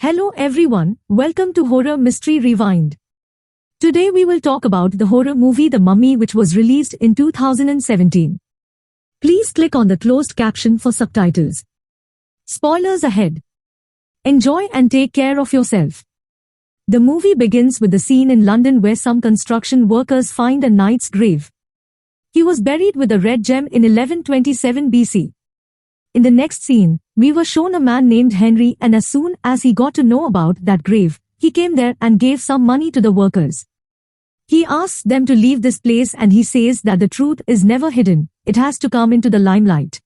Hello everyone, welcome to Horror Mystery Rewind. Today we will talk about the horror movie The Mummy, which was released in 2017. Please click on the closed caption for subtitles. Spoilers ahead. Enjoy and take care of yourself. The movie begins with the scene in London where some construction workers find a knight's grave. He was buried with a red gem in 1127 BC. In the next scene, we were shown a man named Henry, and as soon as he got to know about that grave, he came there and gave some money to the workers. He asks them to leave this place and he says that the truth is never hidden, it has to come into the limelight.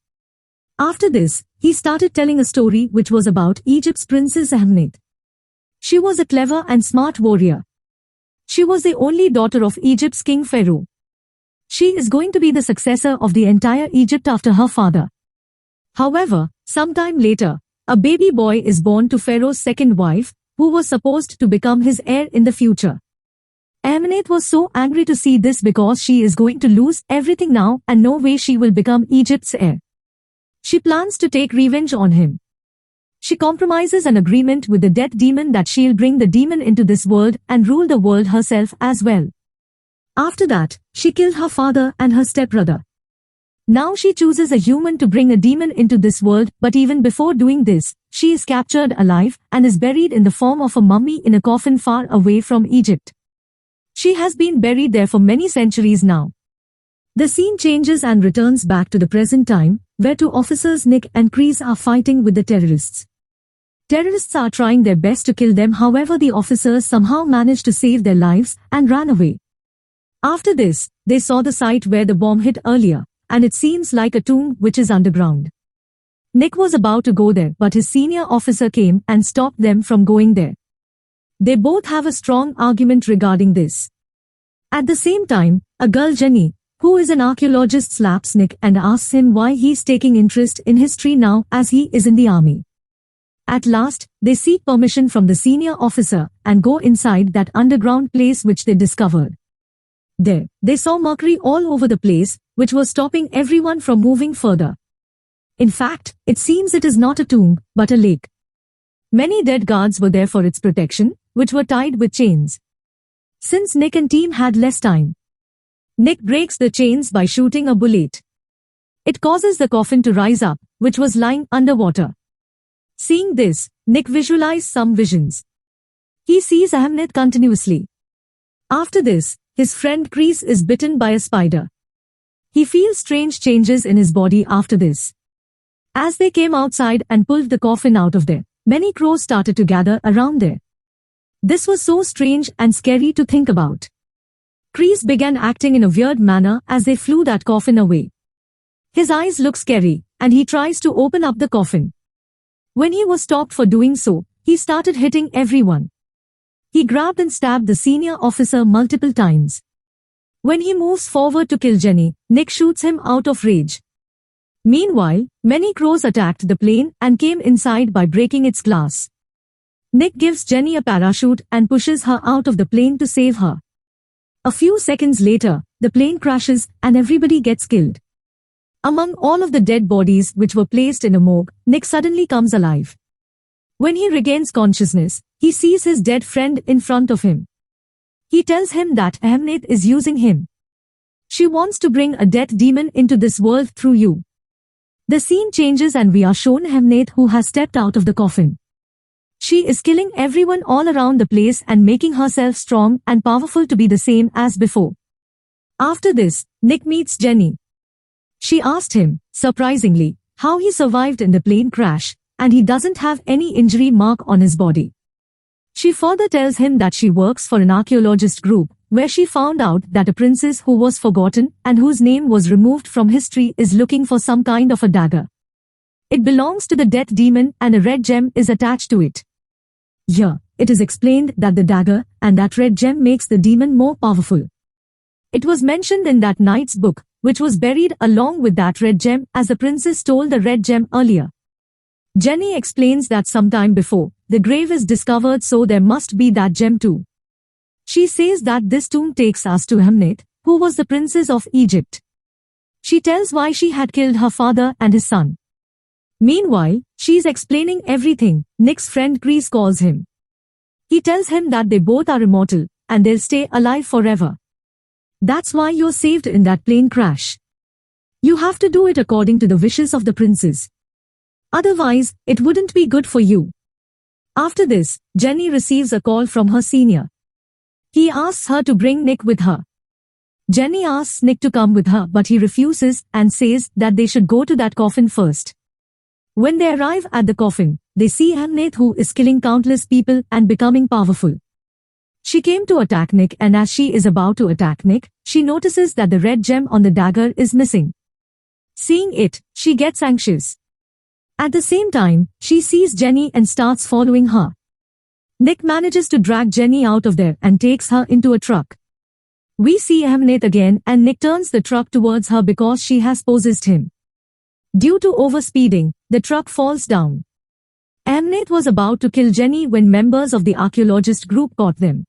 After this, he started telling a story which was about Egypt's princess Ahmnet. She was a clever and smart warrior. She was the only daughter of Egypt's king Pharaoh. She is going to be the successor of the entire Egypt after her father. However, sometime later, a baby boy is born to Pharaoh's second wife, who was supposed to become his heir in the future. Ahmnet was so angry to see this because she is going to lose everything now and no way she will become Egypt's heir. She plans to take revenge on him. She compromises an agreement with the death demon that she'll bring the demon into this world and rule the world herself as well. After that, she killed her father and her stepbrother. Now she chooses a human to bring a demon into this world, but even before doing this, she is captured alive and is buried in the form of a mummy in a coffin far away from Egypt. She has been buried there for many centuries now. The scene changes and returns back to the present time, where two officers Nick and Chris are fighting with the terrorists. Terrorists are trying their best to kill them, however the officers somehow manage to save their lives and ran away. After this, they saw the site where the bomb hit earlier, and it seems like a tomb which is underground. Nick was about to go there, but his senior officer came and stopped them from going there. They both have a strong argument regarding this. At the same time, a girl Jenny, who is an archaeologist, slaps Nick and asks him why he's taking interest in history now as he is in the army. At last, they seek permission from the senior officer and go inside that underground place which they discovered. There, they saw mercury all over the place, which was stopping everyone from moving further. In fact, it seems it is not a tomb, but a lake. Many dead guards were there for its protection, which were tied with chains. Since Nick and team had less time, Nick breaks the chains by shooting a bullet. It causes the coffin to rise up, which was lying underwater. Seeing this, Nick visualized some visions. He sees Ahmnet continuously. After this, his friend Chris is bitten by a spider. He feels strange changes in his body after this. As they came outside and pulled the coffin out of there, many crows started to gather around there. This was so strange and scary to think about. Chris began acting in a weird manner as they flew that coffin away. His eyes look scary, and he tries to open up the coffin. When he was stopped for doing so, he started hitting everyone. He grabbed and stabbed the senior officer multiple times. When he moves forward to kill Jenny, Nick shoots him out of rage. Meanwhile, many crows attacked the plane and came inside by breaking its glass. Nick gives Jenny a parachute and pushes her out of the plane to save her. A few seconds later, the plane crashes and everybody gets killed. Among all of the dead bodies which were placed in a morgue, Nick suddenly comes alive. When he regains consciousness, he sees his dead friend in front of him. He tells him that Ahmnet is using him. She wants to bring a death demon into this world through you. The scene changes and we are shown Ahmnet, who has stepped out of the coffin. She is killing everyone all around the place and making herself strong and powerful to be the same as before. After this, Nick meets Jenny. She asked him, surprisingly, how he survived in the plane crash, and he doesn't have any injury mark on his body. She further tells him that she works for an archaeologist group, where she found out that a princess who was forgotten and whose name was removed from history is looking for some kind of a dagger. It belongs to the death demon and a red gem is attached to it. Here, it is explained that the dagger and that red gem makes the demon more powerful. It was mentioned in that knight's book, which was buried along with that red gem as the princess stole the red gem earlier. Jenny explains that sometime before, the grave is discovered, so there must be that gem too. She says that this tomb takes us to Ahmnet, who was the princess of Egypt. She tells why she had killed her father and his son. Meanwhile, she's explaining everything. Nick's friend Chris calls him. He tells him that they both are immortal, and they'll stay alive forever. That's why you're saved in that plane crash. You have to do it according to the wishes of the princess. Otherwise, it wouldn't be good for you. After this, Jenny receives a call from her senior. He asks her to bring Nick with her. Jenny asks Nick to come with her, but he refuses and says that they should go to that coffin first. When they arrive at the coffin, they see Hamnet, who is killing countless people and becoming powerful. She came to attack Nick, and as she is about to attack Nick, she notices that the red gem on the dagger is missing. Seeing it, she gets anxious. At the same time, she sees Jenny and starts following her. Nick manages to drag Jenny out of there and takes her into a truck. We see Hamnet again, and Nick turns the truck towards her because she has possessed him. Due to overspeeding, the truck falls down. Hamnet was about to kill Jenny when members of the archaeologist group caught them.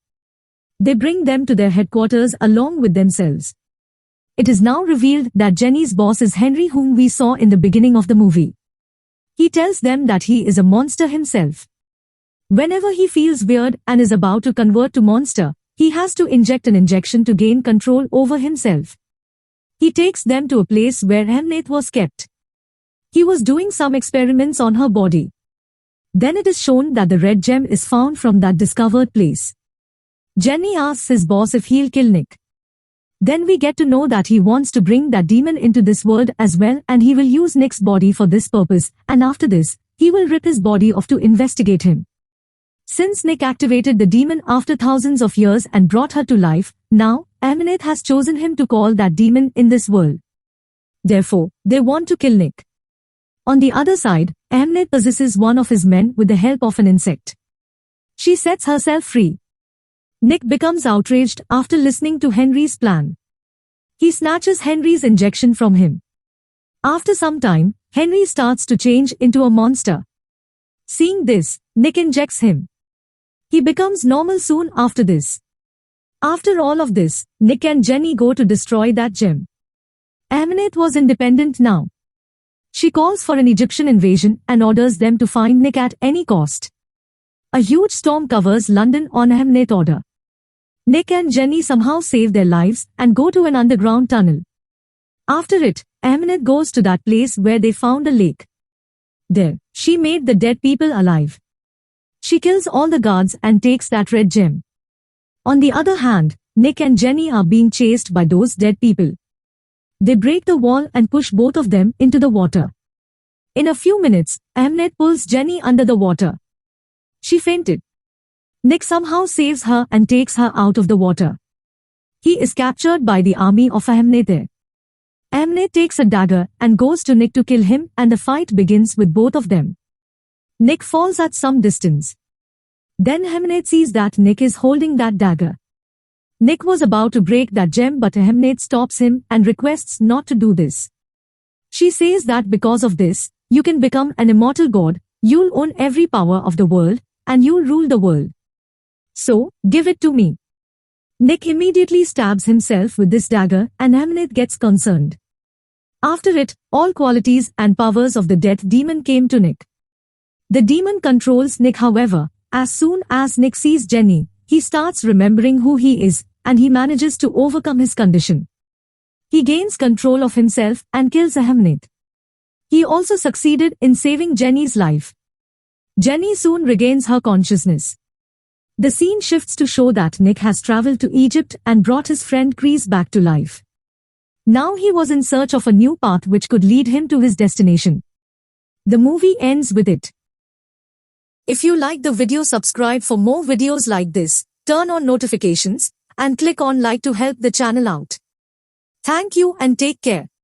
They bring them to their headquarters along with themselves. It is now revealed that Jenny's boss is Henry, whom we saw in the beginning of the movie. He tells them that he is a monster himself. Whenever he feels weird and is about to convert to monster, he has to inject an injection to gain control over himself. He takes them to a place where Hamnet was kept. He was doing some experiments on her body. Then it is shown that the red gem is found from that discovered place. Jenny asks his boss if he'll kill Nick. Then we get to know that he wants to bring that demon into this world as well, and he will use Nick's body for this purpose, and after this, he will rip his body off to investigate him. Since Nick activated the demon after thousands of years and brought her to life, now, Hamnet has chosen him to call that demon in this world. Therefore, they want to kill Nick. On the other side, Hamnet possesses one of his men with the help of an insect. She sets herself free. Nick becomes outraged after listening to Henry's plan. He snatches Henry's injection from him. After some time, Henry starts to change into a monster. Seeing this, Nick injects him. He becomes normal soon after this. After all of this, Nick and Jenny go to destroy that gem. Hamnet was independent now. She calls for an Egyptian invasion and orders them to find Nick at any cost. A huge storm covers London on Hamnet's order. Nick and Jenny somehow save their lives and go to an underground tunnel. After it, Hamnet goes to that place where they found a lake. There, she made the dead people alive. She kills all the guards and takes that red gem. On the other hand, Nick and Jenny are being chased by those dead people. They break the wall and push both of them into the water. In a few minutes, Hamnet pulls Jenny under the water. She fainted. Nick somehow saves her and takes her out of the water. He is captured by the army of Hamnet. Hamnet takes a dagger and goes to Nick to kill him, and the fight begins with both of them. Nick falls at some distance. Then Hamnet sees that Nick is holding that dagger. Nick was about to break that gem, but Hamnet stops him and requests not to do this. She says that because of this, you can become an immortal god, you'll own every power of the world, and you'll rule the world. So, give it to me. Nick immediately stabs himself with this dagger, and Hamnet gets concerned. After it, all qualities and powers of the death demon came to Nick. The demon controls Nick, however. As soon as Nick sees Jenny, he starts remembering who he is, and he manages to overcome his condition. He gains control of himself and kills Hamnet. He also succeeded in saving Jenny's life. Jenny soon regains her consciousness. The scene shifts to show that Nick has traveled to Egypt and brought his friend Chris back to life. Now he was in search of a new path which could lead him to his destination. The movie ends with it. If you like the video, subscribe for more videos like this, turn on notifications, and click on like to help the channel out. Thank you and take care.